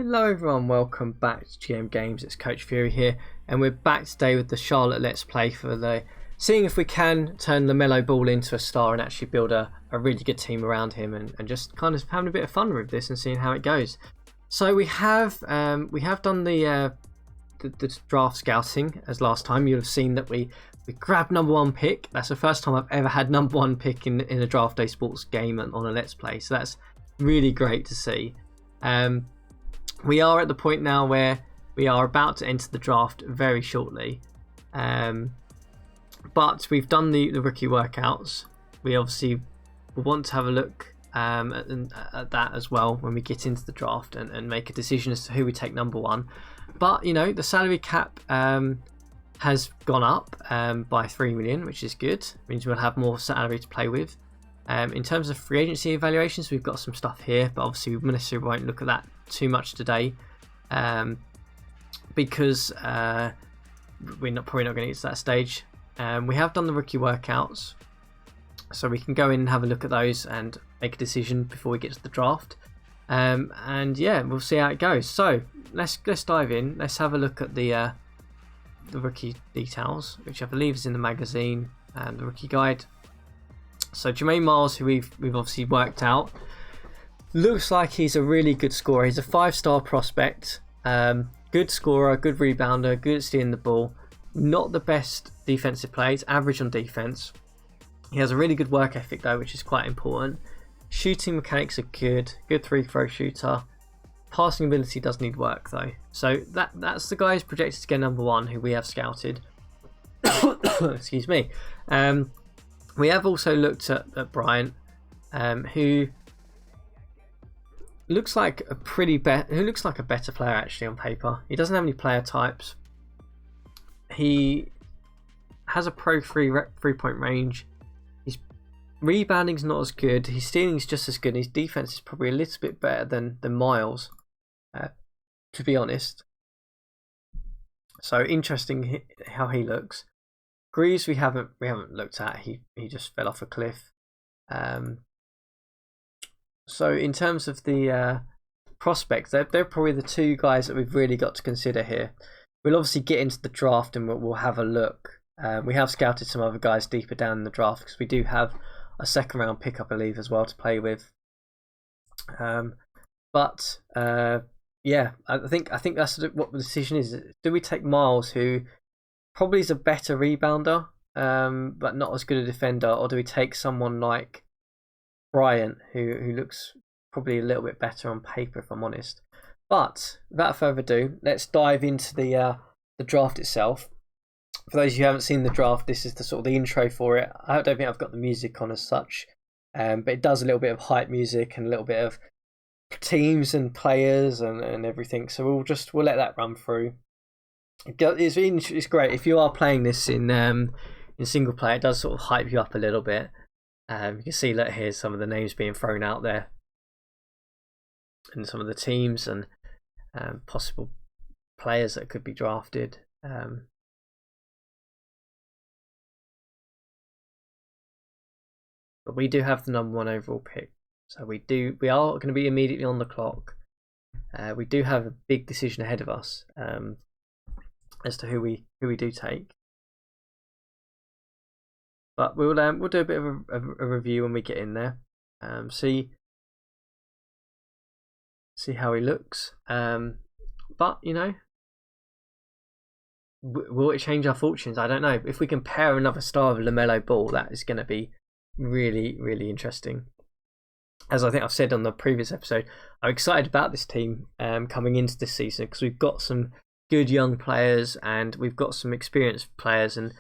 Hello everyone, welcome back to GM Games. It's CoachFury here, and we're back today with the Charlotte Let's Play for the seeing if we can turn LaMelo Ball into a star and actually build a really good team around him, and just kind of having a bit of fun with this and seeing how it goes. So we have done the draft scouting as last time. You'll have seen that we grabbed number one pick. That's the first time I've ever had number one pick in a draft day sports game on a Let's Play, so that's really great to see. We are at the point now where we are about to enter the draft very shortly, but we've done the rookie workouts. We obviously will want to have a look at that as well when we get into the draft and make a decision as to who we take number one. But you know, the salary cap has gone up by 3 million, which is good. It means we'll have more salary to play with. In terms of free agency evaluations, we've got some stuff here, but obviously we necessarily won't look at that too much today, because we're probably not going to get to that stage. We have done the rookie workouts, so we can go in and have a look at those and make a decision before we get to the draft. And yeah, we'll see how it goes. So let's dive in. Let's have a look at the rookie details, which I believe is in the magazine and the rookie guide. So Jermaine Miles, who we've obviously worked out, looks like he's a really good scorer. He's a 5-star prospect, good scorer, good rebounder, good at stealing the ball. Not the best defensive player, he's average on defense. He has a really good work ethic though, which is quite important. Shooting mechanics are good 3-throw shooter. Passing ability does need work though. So that's the guy who's projected to get number one, who we have scouted. Excuse me. We have also looked at Bryant, who looks like a better player actually on paper. He doesn't have any player types. He has a pro 3-point range. His rebounding's not as good. His stealing's just as good. His defense is probably a little bit better than Miles, to be honest. So interesting how he looks. Greaves we haven't looked at. He just fell off a cliff. So in terms of the prospects, they're probably the two guys that we've really got to consider here. We'll obviously get into the draft and we'll have a look. We have scouted some other guys deeper down in the draft because we do have a second round pick, I believe, as well to play with. But yeah, I think that's what the decision is. Do we take Miles, who probably is a better rebounder, but not as good a defender, or do we take someone like Bryant, who looks probably a little bit better on paper, if I'm honest? But without further ado, let's dive into the draft itself. For those of you who haven't seen the draft, this is the sort of the intro for it. I don't think I've got the music on as such, but it does a little bit of hype music and a little bit of teams and players and everything. So we'll let that run through. It's great if you are playing this in single player. It does sort of hype you up a little bit. You can see, look, here's some of the names being thrown out there, and some of the teams and possible players that could be drafted. But we do have the number one overall pick, so we are going to be immediately on the clock. We do have a big decision ahead of us. As to who we do take, but we'll do a bit of a review when we get in there. See how he looks. But you know, will it change our fortunes? I don't know. If we can pair another star with LaMelo Ball, that is going to be really, really interesting. As I think I've said on the previous episode, I'm excited about this team coming into this season because we've got some good young players and we've got some experienced players, and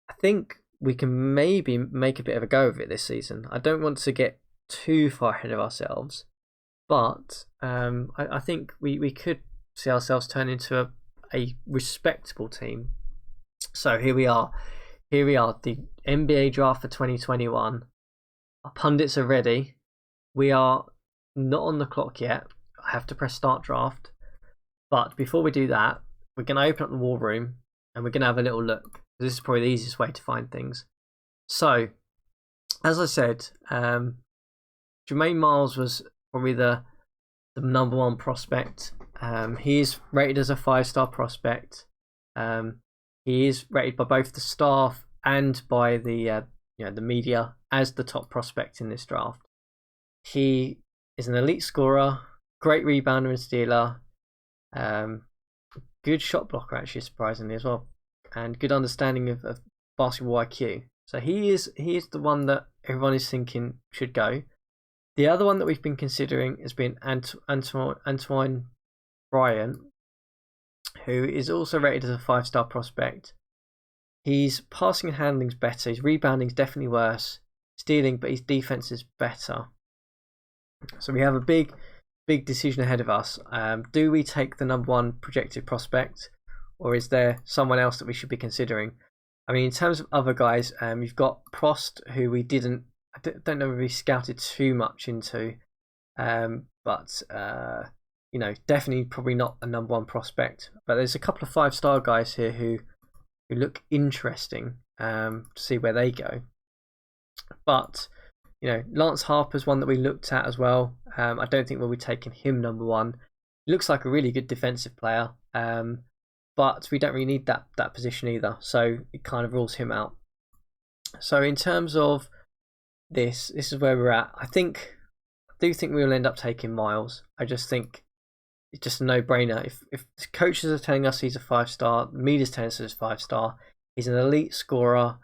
I think we can maybe make a bit of a go of it this season. I don't want to get too far ahead of ourselves, but I think we could see ourselves turn into a respectable team. So here we are, the NBA draft for 2021. Our pundits are ready. We are not on the clock yet. I have to press start draft, but before we do that, we're going to open up the war room and we're going to have a little look. This is probably the easiest way to find things. So, as I said, Jermaine Miles was probably the number one prospect. He is rated as a 5-star prospect. He is rated by both the staff and by the the media as the top prospect in this draft. He is an elite scorer, great rebounder and stealer, good shot blocker actually, surprisingly as well, and good understanding of basketball IQ. So he is the one that everyone is thinking should go. The other one that we've been considering has been Antoine Bryant, who is also rated as a 5-star prospect. His passing and handling is better. His rebounding is definitely worse. Stealing, but his defense is better. So we have a big decision ahead of us. Do we take the number 1 projected prospect, or is there someone else that we should be considering? I mean, in terms of other guys, you've got Prost, who we don't know if we scouted too much into, but definitely probably not a number 1 prospect. But there's a couple of 5-star guys here who look interesting to see where they go. But Lance Harper's one that we looked at as well. I don't think we'll be taking him number 1. He looks like a really good defensive player, but we don't really need that position either, so it kind of rules him out. So in terms of this is where we're at. I do think we'll end up taking Miles. I just think it's just a no-brainer. If the coaches are telling us he's a 5-star, the media's telling us he's a 5-star, he's an elite scorer.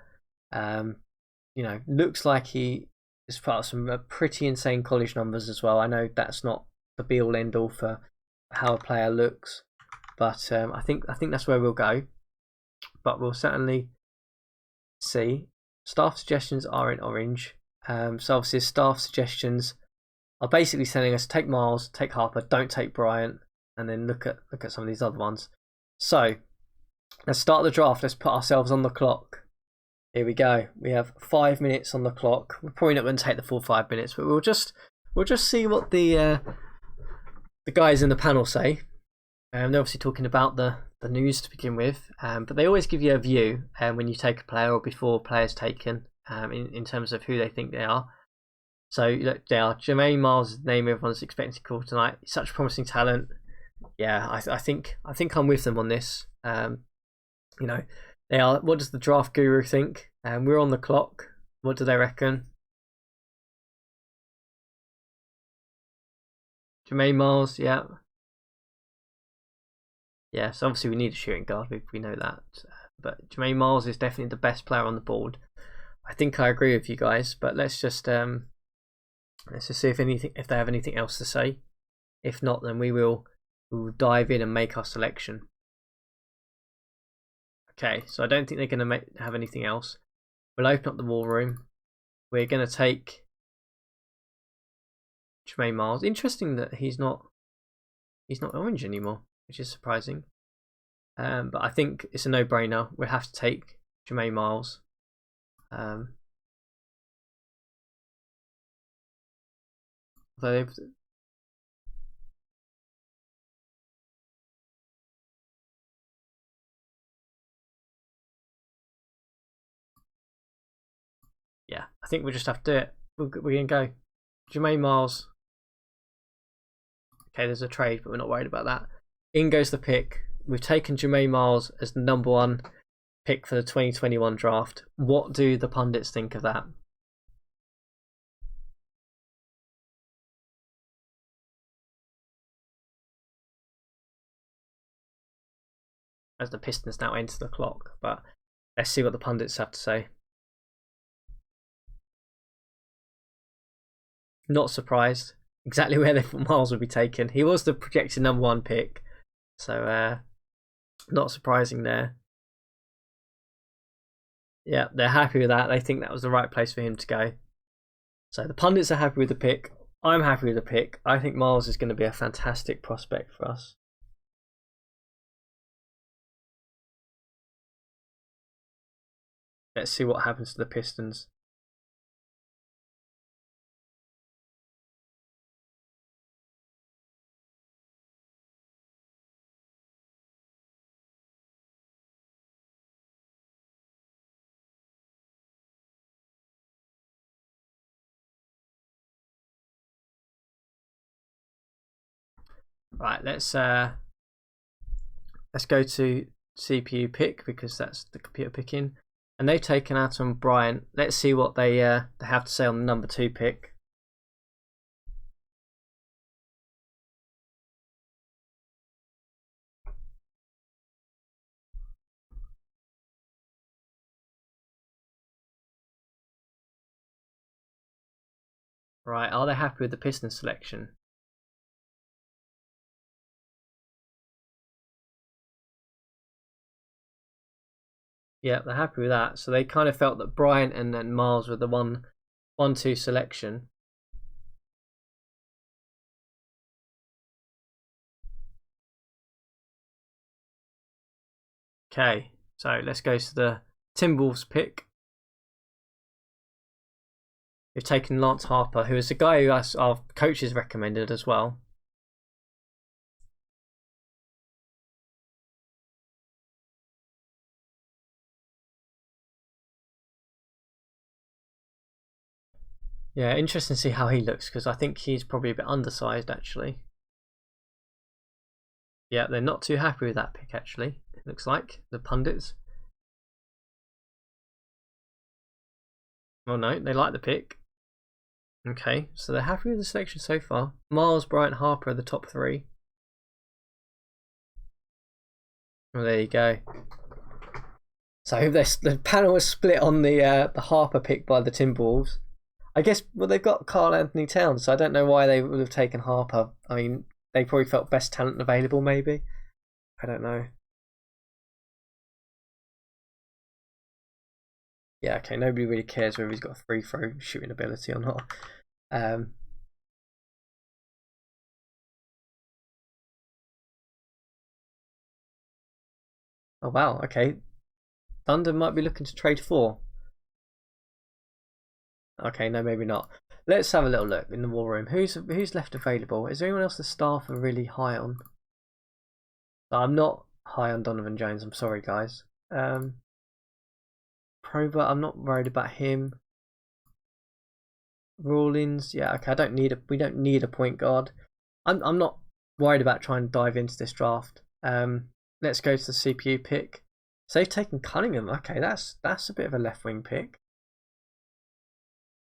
Looks like he is part of some pretty insane college numbers as well. I know that's not the be-all end-all for how a player looks, but I think that's where we'll go. But we'll certainly see. Staff suggestions are in orange. So obviously staff suggestions are basically telling us take Miles, take Harper, don't take Bryant, and then look at some of these other ones. So let's start the draft. Let's put ourselves on the clock. Here we go. We have 5 minutes on the clock. We're probably not going to take the full 5 minutes, but we'll just see what the guys in the panel say. They're obviously talking about the news to begin with, but they always give you a view when you take a player or before a player's taken, in terms of who they think they are. So look, they are Jermaine Miles, name everyone's expecting to call tonight. Such a promising talent. Yeah, I think I'm with them on this. They are. What does the draft guru think? We're on the clock. What do they reckon? Jermaine Miles, yeah. Yeah, so obviously we need a shooting guard. We know that. But Jermaine Miles is definitely the best player on the board. I think I agree with you guys, but let's just see if they have anything else to say. If not, then we will dive in and make our selection. Okay, so I don't think they're going to have anything else. We'll open up the war room. We're going to take Jermaine Miles. Interesting that he's not orange anymore, which is surprising. But I think it's a no-brainer. We have to take Jermaine Miles. Yeah, I think we'll just have to do it. We're going to go. Jermaine Miles. Okay, there's a trade, but we're not worried about that. In goes the pick. We've taken Jermaine Miles as the number 1 pick for the 2021 draft. What do the pundits think of that? As the Pistons now enter the clock, but let's see what the pundits have to say. Not surprised. Exactly where they thought Miles would be taken. He was the projected number 1 pick, so not surprising there. Yeah, they're happy with that. They think that was the right place for him to go. So the pundits are happy with the pick. I'm happy with the pick. I think Miles is going to be a fantastic prospect for us. Let's see what happens to the Pistons. Right, let's go to CPU pick because that's the computer picking, and they've taken Atom Bryant. Let's see what they have to say on the number 2 pick. Right, are they happy with the Pistons selection? Yeah, they're happy with that. So they kind of felt that Bryant and then Miles were the 1-2 selection. Okay, so let's go to the Timberwolves pick. We've taken Lance Harper, who is a guy who our coaches recommended as well. Yeah, interesting to see how he looks because I think he's probably a bit undersized actually. Yeah, they're not too happy with that pick actually, it looks like, the pundits. Oh no, they like the pick. Okay, so they're happy with the selection so far. Miles, Bryant, Harper are the top 3. Well, there you go. So the panel was split on the Harper pick by the Timberwolves. I guess, well, they've got Karl Anthony Towns, so I don't know why they would have taken Harper. I mean, they probably felt best talent available, maybe. I don't know. Yeah, okay, nobody really cares whether he's got a free throw shooting ability or not. Oh wow, okay. Thunder might be looking to trade 4. Okay, no, maybe not. Let's have a little look in the war room. Who's left available? Is there anyone else the staff are really high on? I'm not high on Donovan Jones. I'm sorry, guys. Probert, I'm not worried about him. Rawlins, yeah, okay. We don't need a point guard. I'm not worried about trying to dive into this draft. Let's go to the CPU pick. So they've taken Cunningham. Okay, that's a bit of a left wing pick.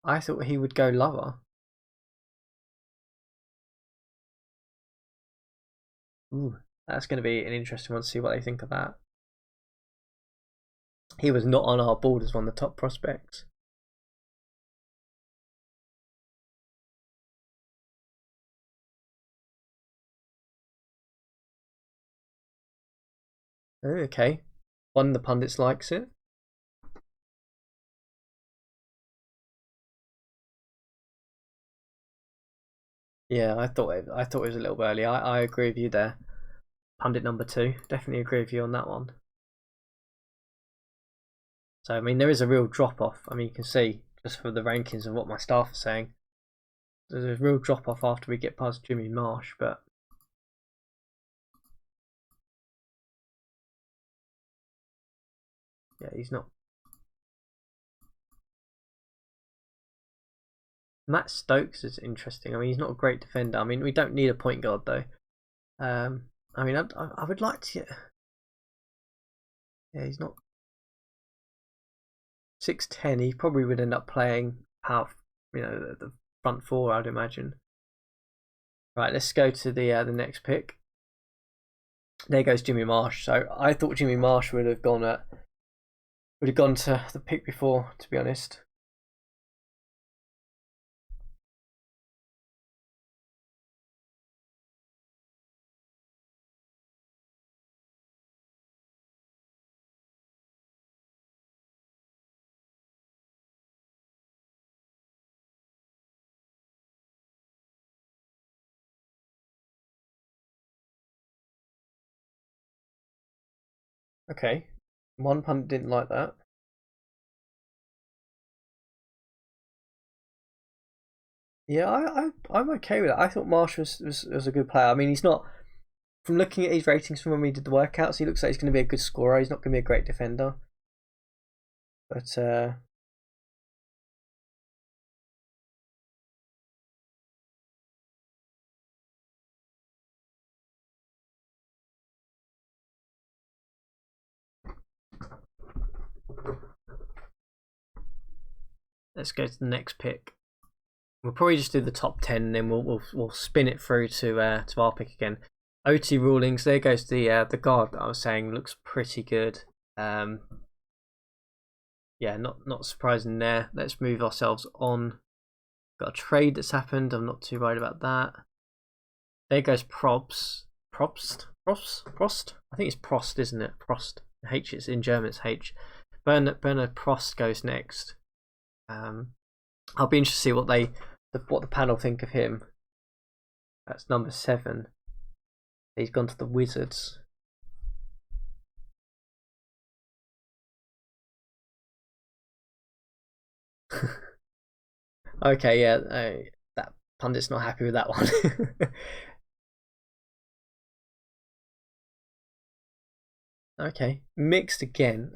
I thought he would go lower. Ooh, that's going to be an interesting one to see what they think of that. He was not on our board as one of the top prospects. Okay, one of the pundits likes it. Yeah, I thought it was a little early. I agree with you there. Pundit number 2, definitely agree with you on that one. So I mean, there is a real drop off. I mean, you can see just for the rankings and what my staff are saying, there's a real drop off after we get past Jimmy Marsh, but yeah, he's not. Matt Stokes is interesting. I mean, he's not a great defender. I mean, we don't need a point guard though. I mean, I would like to get. Yeah, he's not 6'10". He probably would end up playing half, the front 4, I'd imagine. Right, let's go to the next pick. There goes Jimmy Marsh. So I thought Jimmy Marsh would have gone to the pick before, to be honest. Okay, one pundit didn't like that. Yeah, I'm okay with it. I thought Marsh was a good player. I mean, he's not. From looking at his ratings from when we did the workouts, he looks like he's going to be a good scorer. He's not going to be a great defender, but let's go to the next pick. We'll probably just do the top 10, and then we'll spin it through to our pick again. OT rulings. There goes the guard that I was saying, looks pretty good. Yeah, not surprising there. Let's move ourselves on. Got a trade that's happened. I'm not too worried about that. There goes Prost. I think it's Prost, isn't it? Prost. H. It's in German. It's H. Bernard Prost goes next. I'll be interested to see what the panel think of him. That's number 7. He's gone to the Wizards. Okay, yeah, that pundit's not happy with that one. Okay, mixed again.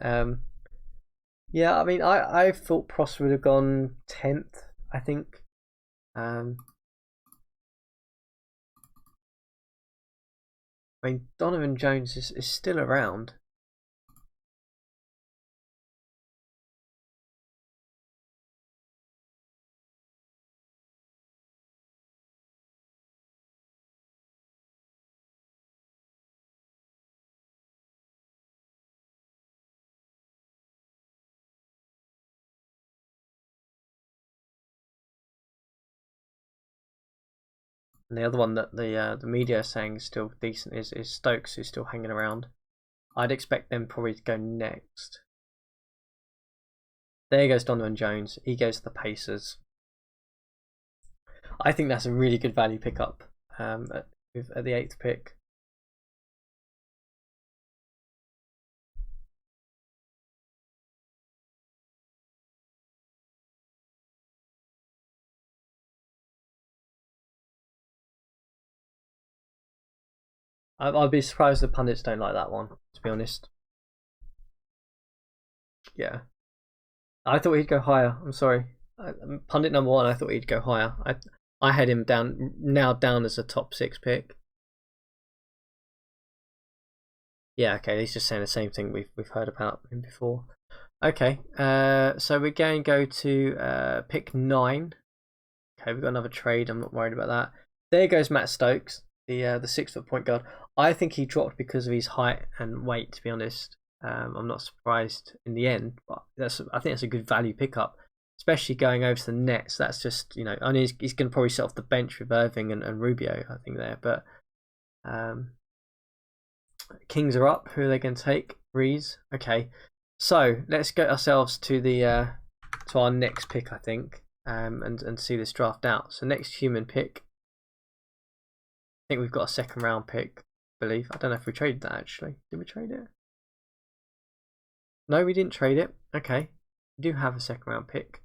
Yeah, I mean, I thought Prost would have gone 10th, I think. I mean, Donovan Jones is still around. And the other one that the media are saying is still decent is Stokes, who's still hanging around. I'd expect them probably to go next. There goes Donovan Jones. He goes to the Pacers. I think that's a really good value pickup at the 8th pick. I'd be surprised if the pundits don't like that one, to be honest. Yeah. I thought he'd go higher. I'm sorry. Pundit number 1, I thought he'd go higher. I had him down as a top 6 pick. Yeah, okay, he's just saying the same thing we've heard about him before. Okay, so we're going to go to pick 9. Okay, we've got another trade. I'm not worried about that. There goes Matt Stokes, the 6-foot point guard. I think he dropped because of his height and weight, to be honest. I'm not surprised in the end, but I think that's a good value pickup, especially going over to the Nets. That's just, I mean, he's going to probably sit off the bench with Irving and Rubio, I think, there. But Kings are up. Who are they going to take? Breeze. Okay, so let's get ourselves to to our next pick, I think, and see this draft out. So next human pick. I think we've got a 2nd round pick, I believe. I don't know if we traded that actually. Did we trade it? No, we didn't trade it. Okay, we do have a 2nd round pick.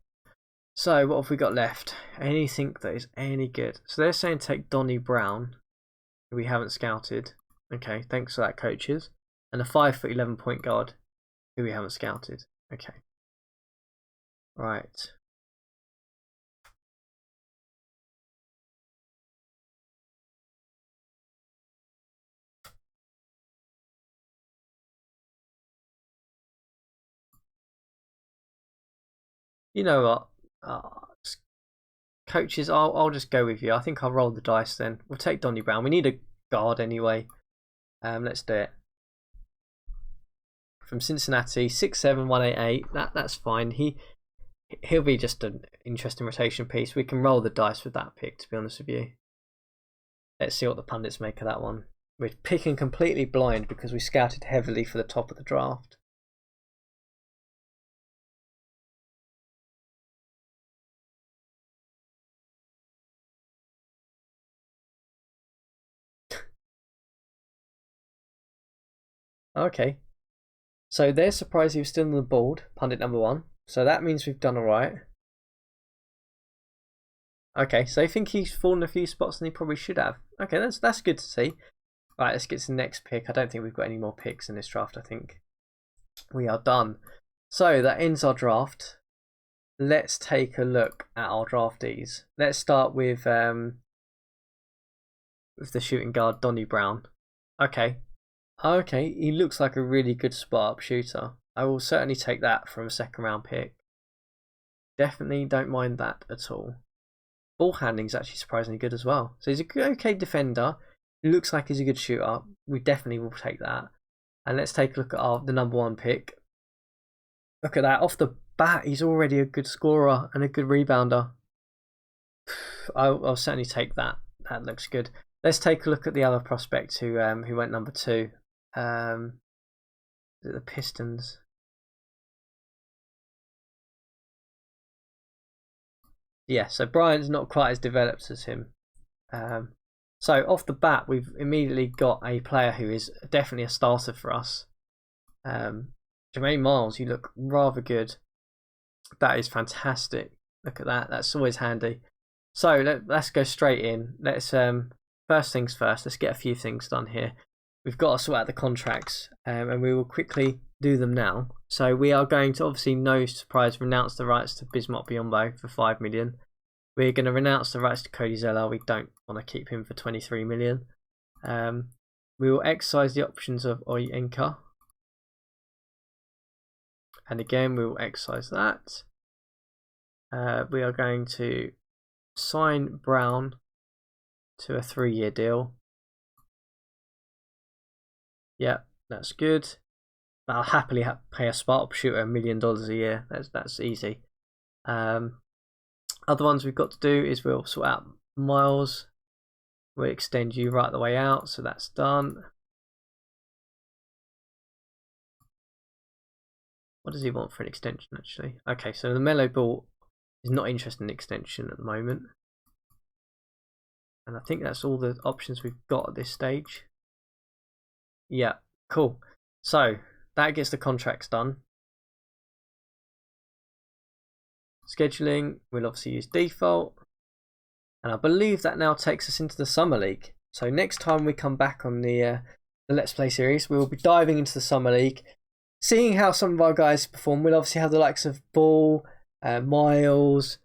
So what have we got left? Anything that is any good? So they're saying take Donnie Brown, who we haven't scouted. Okay, thanks for that, coaches. And a 5'11" point guard, who we haven't scouted. Okay. Right. You know what? Coaches, I'll just go with you. I think I'll roll the dice then. We'll take Donnie Brown. We need a guard anyway. Let's do it. From Cincinnati, 6'7", 188. That's fine. He'll be just an interesting rotation piece. We can roll the dice with that pick, to be honest with you. Let's see what the pundits make of that one. We're picking completely blind because we scouted heavily for the top of the draft. Okay. So they're surprised he was still on the board, pundit number 1. So that means we've done alright. Okay, so I think he's fallen a few spots than he probably should have. Okay, that's good to see. Right, let's get to the next pick. I don't think we've got any more picks in this draft. I think we are done. So that ends our draft. Let's take a look at our draftees. Let's start with the shooting guard, Donnie Brown. Okay, he looks like a really good spot-up shooter. I will certainly take that from a 2nd round pick. Definitely don't mind that at all. Ball handling is actually surprisingly good as well. So he's a good, okay defender. He looks like he's a good shooter. We definitely will take that. And let's take a look at the number 1 pick. Look at that. Off the bat, he's already a good scorer and a good rebounder. I'll certainly take that. That looks good. Let's take a look at the other prospect who went number 2. The Pistons. Yeah, so Bryant's not quite as developed as him. So off the bat, we've immediately got a player who is definitely a starter for us. Jermaine Miles, you look rather good. That is fantastic. Look at that. That's always handy. So let's go straight in. Let's first things first. Let's get a few things done here. We've got to sort out the contracts, and we will quickly do them now. So we are going to, obviously, no surprise, renounce the rights to Bismack Biyombo for 5 million. We're going to renounce the rights to Cody Zeller. We don't want to keep him for 23 million. We will exercise the options of Oyenka. And again, we will exercise that. We are going to sign Brown to a 3-year deal. Yeah, that's good. I'll happily pay a spot-up shooter $1 million a year. That's easy. Other ones we've got to do is we'll sort out Miles. We'll extend you right the way out, so that's done. What does he want for an extension, actually? Okay, so LaMelo Ball is not interested in extension at the moment. And I think that's all the options we've got at this stage. Yeah, cool. So that gets the contracts done. Scheduling, we'll obviously use default. And I believe that now takes us into the Summer League. So next time we come back on the Let's Play series, we will be diving into the Summer League, seeing how some of our guys perform. We'll obviously have the likes of Ball, Miles,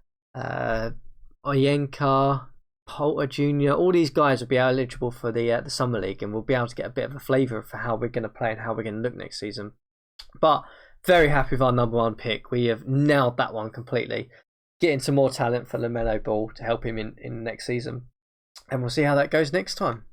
Oyenka, Poulter Jr. All these guys will be eligible for the Summer League, and we'll be able to get a bit of a flavour for how we're going to play and how we're going to look next season. But very happy with our number 1 pick. We have nailed that one completely. Getting some more talent for LaMelo Ball to help him in next season. And we'll see how that goes next time.